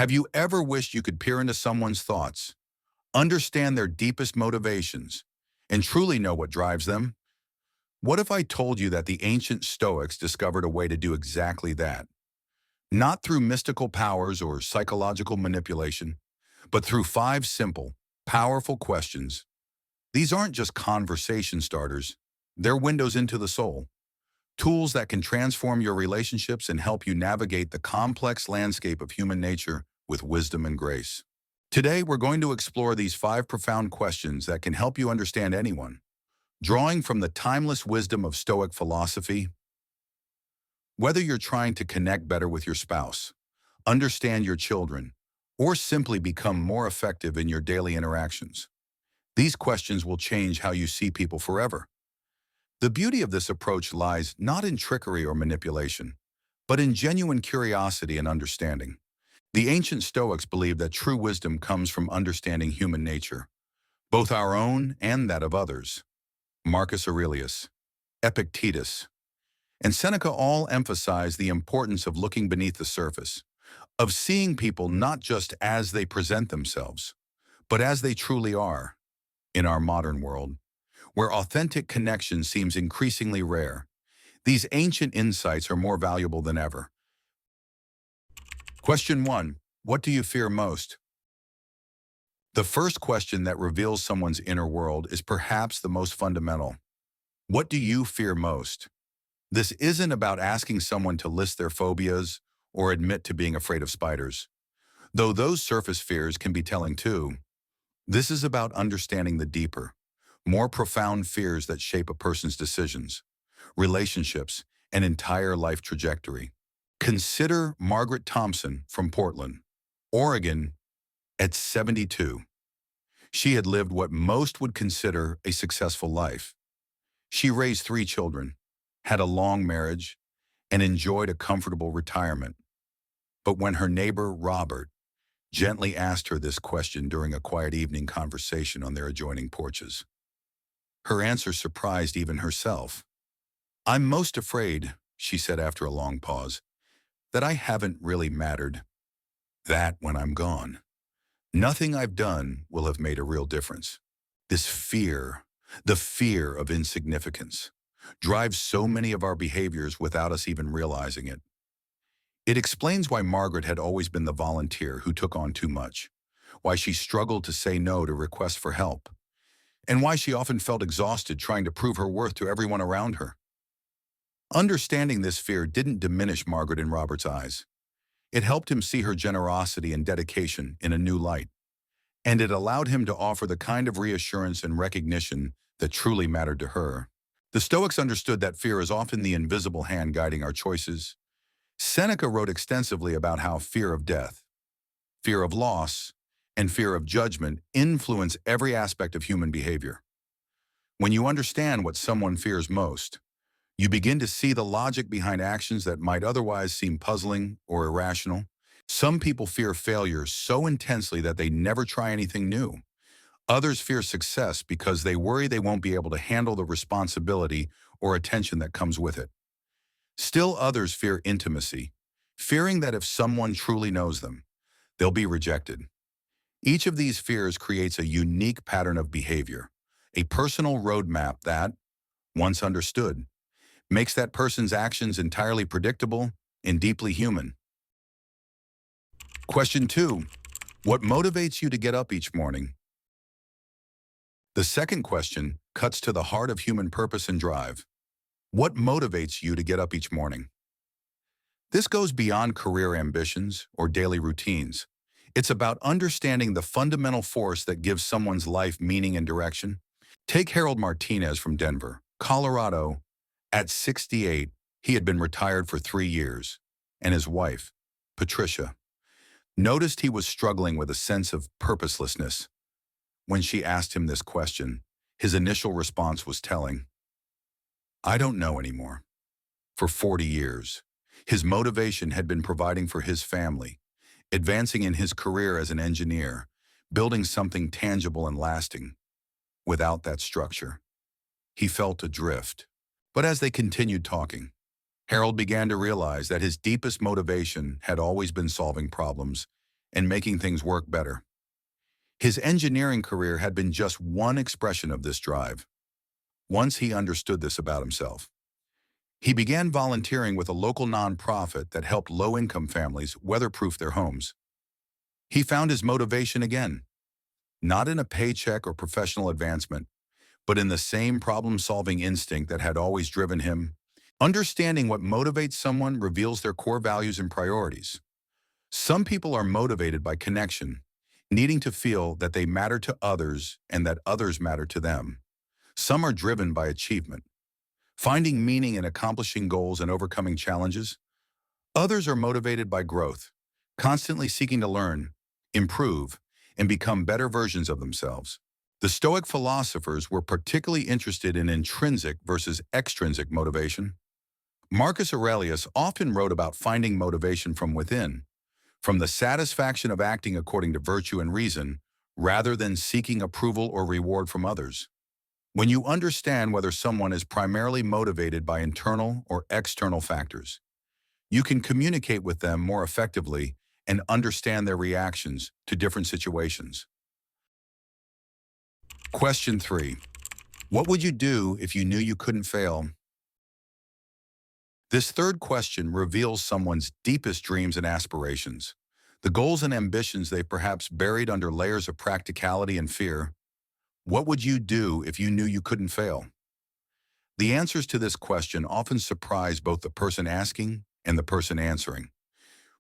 Have you ever wished you could peer into someone's thoughts, understand their deepest motivations, and truly know what drives them? What if I told you that the ancient Stoics discovered a way to do exactly that? Not through mystical powers or psychological manipulation, but through five simple, powerful questions. These aren't just conversation starters, they're windows into the soul, tools that can transform your relationships and help you navigate the complex landscape of human nature with wisdom and grace. Today, we're going to explore these five profound questions that can help you understand anyone. Drawing from the timeless wisdom of Stoic philosophy, whether you're trying to connect better with your spouse, understand your children, or simply become more effective in your daily interactions, these questions will change how you see people forever. The beauty of this approach lies not in trickery or manipulation, but in genuine curiosity and understanding. The ancient Stoics believed that true wisdom comes from understanding human nature, both our own and that of others. Marcus Aurelius, Epictetus, and Seneca all emphasize the importance of looking beneath the surface, of seeing people not just as they present themselves, but as they truly are. In our modern world, where authentic connection seems increasingly rare, these ancient insights are more valuable than ever. Question 1. What do you fear most? The first question that reveals someone's inner world is perhaps the most fundamental. What do you fear most? This isn't about asking someone to list their phobias or admit to being afraid of spiders, though those surface fears can be telling too. This is about understanding the deeper, more profound fears that shape a person's decisions, relationships, and entire life trajectory. Consider Margaret Thompson from Portland, Oregon, at 72. She had lived what most would consider a successful life. She raised 3 children, had a long marriage, and enjoyed a comfortable retirement. But when her neighbor, Robert, gently asked her this question during a quiet evening conversation on their adjoining porches, her answer surprised even herself. "I'm most afraid," she said after a long pause, "that I haven't really mattered. That when I'm gone, nothing I've done will have made a real difference." This fear, the fear of insignificance, drives so many of our behaviors without us even realizing it. It explains why Margaret had always been the volunteer who took on too much, why she struggled to say no to requests for help, and why she often felt exhausted trying to prove her worth to everyone around her. Understanding this fear didn't diminish Margaret in Robert's eyes. It helped him see her generosity and dedication in a new light, and it allowed him to offer the kind of reassurance and recognition that truly mattered to her. The Stoics understood that fear is often the invisible hand guiding our choices. Seneca wrote extensively about how fear of death, fear of loss, and fear of judgment influence every aspect of human behavior. When you understand what someone fears most, you begin to see the logic behind actions that might otherwise seem puzzling or irrational. Some people fear failure so intensely that they never try anything new. Others fear success because they worry they won't be able to handle the responsibility or attention that comes with it. Still others fear intimacy, fearing that if someone truly knows them, they'll be rejected. Each of these fears creates a unique pattern of behavior, a personal roadmap that, once understood, makes that person's actions entirely predictable and deeply human. Question 2. What motivates you to get up each morning? The second question cuts to the heart of human purpose and drive. What motivates you to get up each morning? This goes beyond career ambitions or daily routines. It's about understanding the fundamental force that gives someone's life meaning and direction. Take Harold Martinez from Denver, Colorado. At 68, he had been retired for 3 years, and his wife, Patricia, noticed he was struggling with a sense of purposelessness. When she asked him this question, his initial response was telling. "I don't know anymore." For 40 years, his motivation had been providing for his family, advancing in his career as an engineer, building something tangible and lasting. Without that structure, he felt adrift. But as they continued talking, Harold began to realize that his deepest motivation had always been solving problems and making things work better. His engineering career had been just one expression of this drive. Once he understood this about himself, he began volunteering with a local nonprofit that helped low-income families weatherproof their homes. He found his motivation again, not in a paycheck or professional advancement, but in the same problem-solving instinct that had always driven him. Understanding what motivates someone reveals their core values and priorities. Some people are motivated by connection, needing to feel that they matter to others and that others matter to them. Some are driven by achievement, finding meaning in accomplishing goals and overcoming challenges. Others are motivated by growth, constantly seeking to learn, improve, and become better versions of themselves. The Stoic philosophers were particularly interested in intrinsic versus extrinsic motivation. Marcus Aurelius often wrote about finding motivation from within, from the satisfaction of acting according to virtue and reason, rather than seeking approval or reward from others. When you understand whether someone is primarily motivated by internal or external factors, you can communicate with them more effectively and understand their reactions to different situations. Question 3. What would you do if you knew you couldn't fail? This third question reveals someone's deepest dreams and aspirations, the goals and ambitions they perhaps buried under layers of practicality and fear. What would you do if you knew you couldn't fail? The answers to this question often surprise both the person asking and the person answering,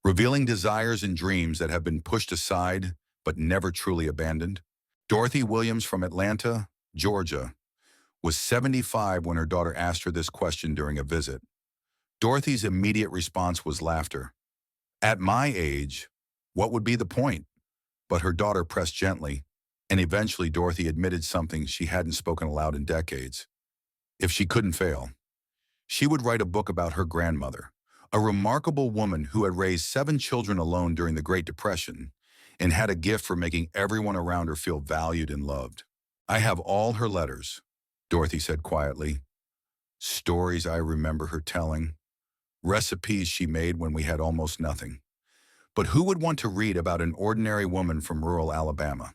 revealing desires and dreams that have been pushed aside but never truly abandoned. Dorothy Williams from Atlanta, Georgia, was 75 when her daughter asked her this question during a visit. Dorothy's immediate response was laughter. At my age, what would be the point? But her daughter pressed gently, and eventually Dorothy admitted something she hadn't spoken aloud in decades. If she couldn't fail, she would write a book about her grandmother, a remarkable woman who had raised 7 children alone during the Great Depression and had a gift for making everyone around her feel valued and loved. I have all her letters, Dorothy said quietly. Stories I remember her telling, recipes she made when we had almost nothing. But who would want to read about an ordinary woman from rural Alabama?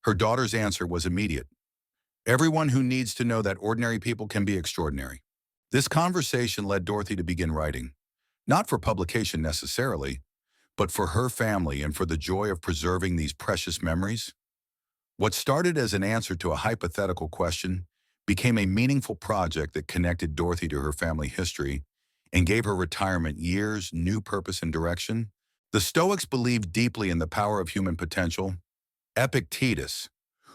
Her daughter's answer was immediate. Everyone who needs to know that ordinary people can be extraordinary. This conversation led Dorothy to begin writing, not for publication necessarily, but for her family and for the joy of preserving these precious memories. What started as an answer to a hypothetical question became a meaningful project that connected Dorothy to her family history and gave her retirement years, new purpose and direction. The Stoics believed deeply in the power of human potential. Epictetus,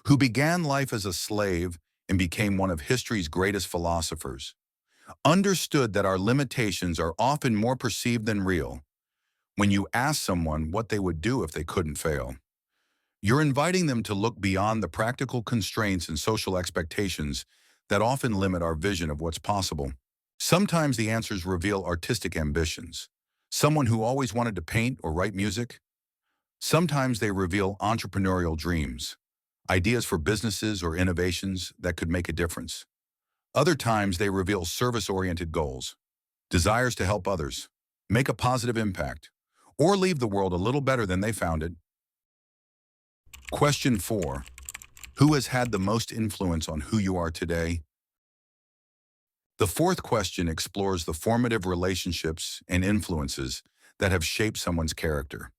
who began life as a slave and became one of history's greatest philosophers, understood that our limitations are often more perceived than real. When you ask someone what they would do if they couldn't fail, you're inviting them to look beyond the practical constraints and social expectations that often limit our vision of what's possible. Sometimes the answers reveal artistic ambitions, someone who always wanted to paint or write music. Sometimes they reveal entrepreneurial dreams, ideas for businesses or innovations that could make a difference. Other times they reveal service-oriented goals, desires to help others, make a positive impact, or leave the world a little better than they found it. Question 4. Who has had the most influence on who you are today? The fourth question explores the formative relationships and influences that have shaped someone's character,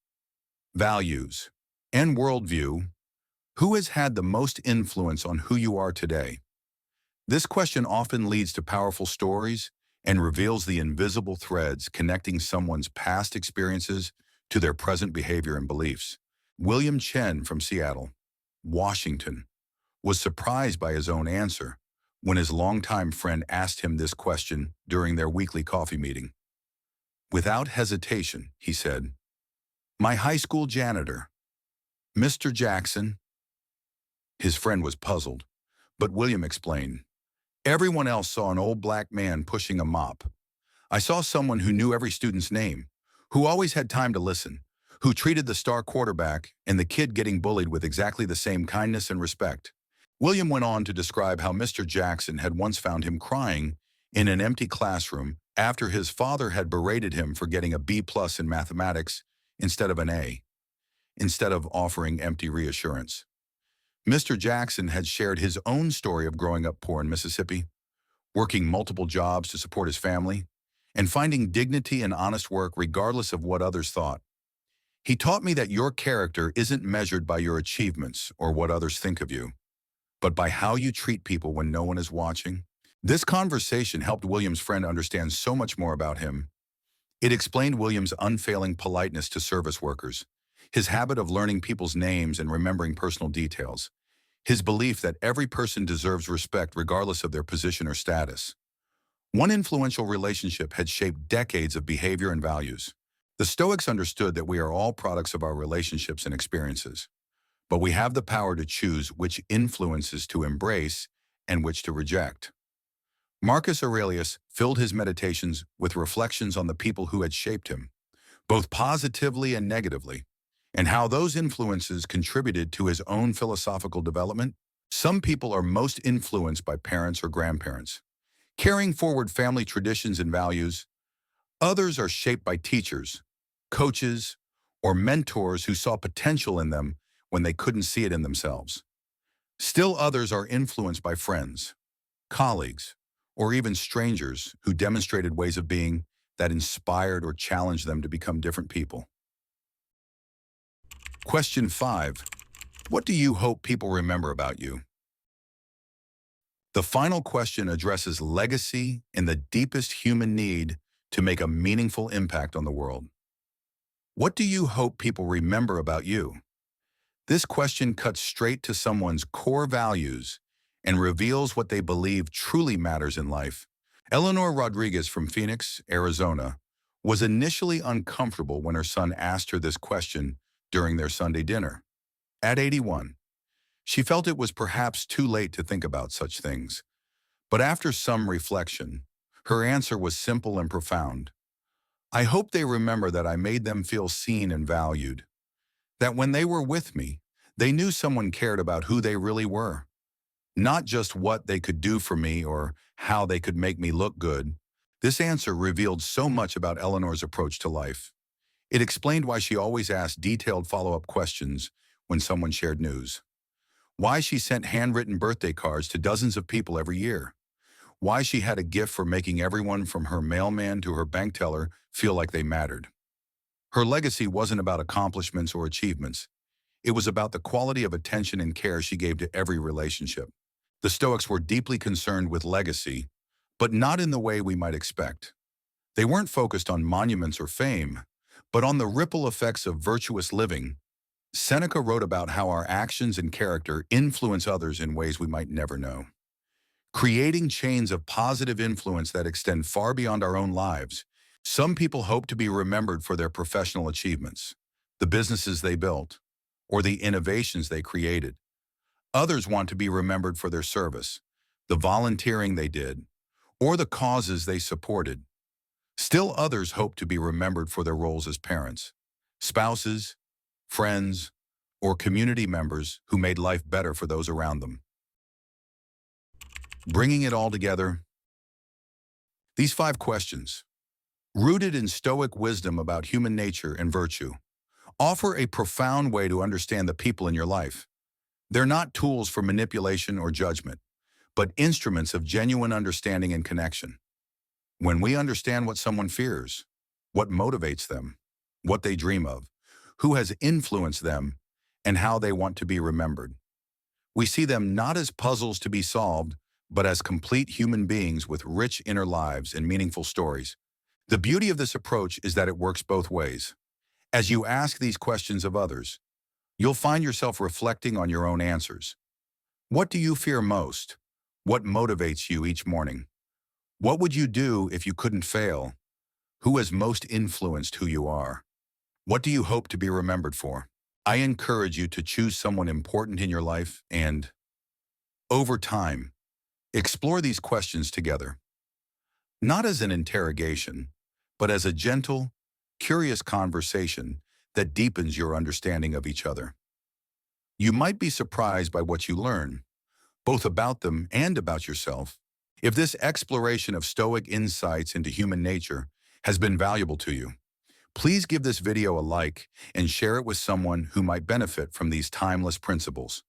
values, and worldview. Who has had the most influence on who you are today? This question often leads to powerful stories and reveals the invisible threads connecting someone's past experiences to their present behavior and beliefs. William Chen from Seattle, Washington, was surprised by his own answer when his longtime friend asked him this question during their weekly coffee meeting. Without hesitation, he said, "My high school janitor, Mr. Jackson." His friend was puzzled, but William explained, "Everyone else saw an old black man pushing a mop. I saw someone who knew every student's name, who always had time to listen, who treated the star quarterback and the kid getting bullied with exactly the same kindness and respect." William went on to describe how Mr. Jackson had once found him crying in an empty classroom after his father had berated him for getting a B+ in mathematics instead of an A. instead of offering empty reassurance. Mr. Jackson had shared his own story of growing up poor in Mississippi, working multiple jobs to support his family, and finding dignity in honest work regardless of what others thought. He taught me that your character isn't measured by your achievements or what others think of you, but by how you treat people when no one is watching. This conversation helped William's friend understand so much more about him. It explained William's unfailing politeness to service workers, his habit of learning people's names and remembering personal details, his belief that every person deserves respect regardless of their position or status. One influential relationship had shaped decades of behavior and values. The Stoics understood that we are all products of our relationships and experiences, but we have the power to choose which influences to embrace and which to reject. Marcus Aurelius filled his meditations with reflections on the people who had shaped him, both positively and negatively, and how those influences contributed to his own philosophical development. Some people are most influenced by parents or grandparents, carrying forward family traditions and values. Others are shaped by teachers, coaches, or mentors who saw potential in them when they couldn't see it in themselves. Still others are influenced by friends, colleagues, or even strangers who demonstrated ways of being that inspired or challenged them to become different people. Question 5. What do you hope people remember about you? The final question addresses legacy and the deepest human need to make a meaningful impact on the world. What do you hope people remember about you? This question cuts straight to someone's core values and reveals what they believe truly matters in life. Eleanor Rodriguez from Phoenix, Arizona, was initially uncomfortable when her son asked her this question during their Sunday dinner. At 81, she felt it was perhaps too late to think about such things. But after some reflection, her answer was simple and profound. I hope they remember that I made them feel seen and valued. That when they were with me, they knew someone cared about who they really were. Not just what they could do for me or how they could make me look good. This answer revealed so much about Eleanor's approach to life. It explained why she always asked detailed follow-up questions when someone shared news. Why she sent handwritten birthday cards to dozens of people every year. Why she had a gift for making everyone from her mailman to her bank teller feel like they mattered. Her legacy wasn't about accomplishments or achievements. It was about the quality of attention and care she gave to every relationship. The Stoics were deeply concerned with legacy, but not in the way we might expect. They weren't focused on monuments or fame, but on the ripple effects of virtuous living. Seneca wrote about how our actions and character influence others in ways we might never know. Creating chains of positive influence that extend far beyond our own lives. Some people hope to be remembered for their professional achievements, the businesses they built, or the innovations they created. Others want to be remembered for their service, the volunteering they did, or the causes they supported. Still others hope to be remembered for their roles as parents, spouses, friends, or community members who made life better for those around them. Bringing it all together, these 5 questions, rooted in Stoic wisdom about human nature and virtue, offer a profound way to understand the people in your life. They're not tools for manipulation or judgment, but instruments of genuine understanding and connection. When we understand what someone fears, what motivates them, what they dream of, who has influenced them, and how they want to be remembered, we see them not as puzzles to be solved, but as complete human beings with rich inner lives and meaningful stories. The beauty of this approach is that it works both ways. As you ask these questions of others, you'll find yourself reflecting on your own answers. What do you fear most? What motivates you each morning? What would you do if you couldn't fail? Who has most influenced who you are? What do you hope to be remembered for? I encourage you to choose someone important in your life and, over time, explore these questions together. Not as an interrogation, but as a gentle, curious conversation that deepens your understanding of each other. You might be surprised by what you learn, both about them and about yourself. If this exploration of Stoic insights into human nature has been valuable to you, Please give this video a like and share it with someone who might benefit from these timeless principles.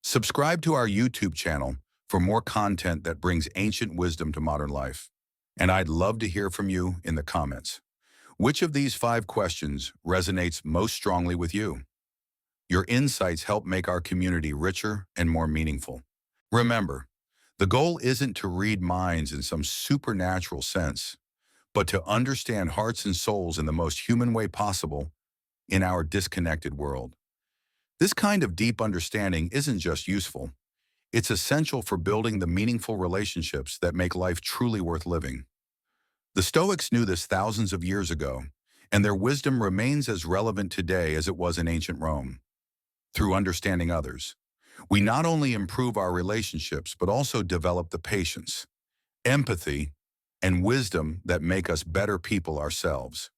Subscribe to our YouTube channel for more content that brings ancient wisdom to modern life. And I'd love to hear from you in the comments. Which of these 5 questions resonates most strongly with you? Your insights help make our community richer and more meaningful. Remember, the goal isn't to read minds in some supernatural sense, but to understand hearts and souls in the most human way possible in our disconnected world. This kind of deep understanding isn't just useful, it's essential for building the meaningful relationships that make life truly worth living. The Stoics knew this thousands of years ago, and their wisdom remains as relevant today as it was in ancient Rome. Through understanding others, we not only improve our relationships, but also develop the patience, empathy, and wisdom that make us better people ourselves.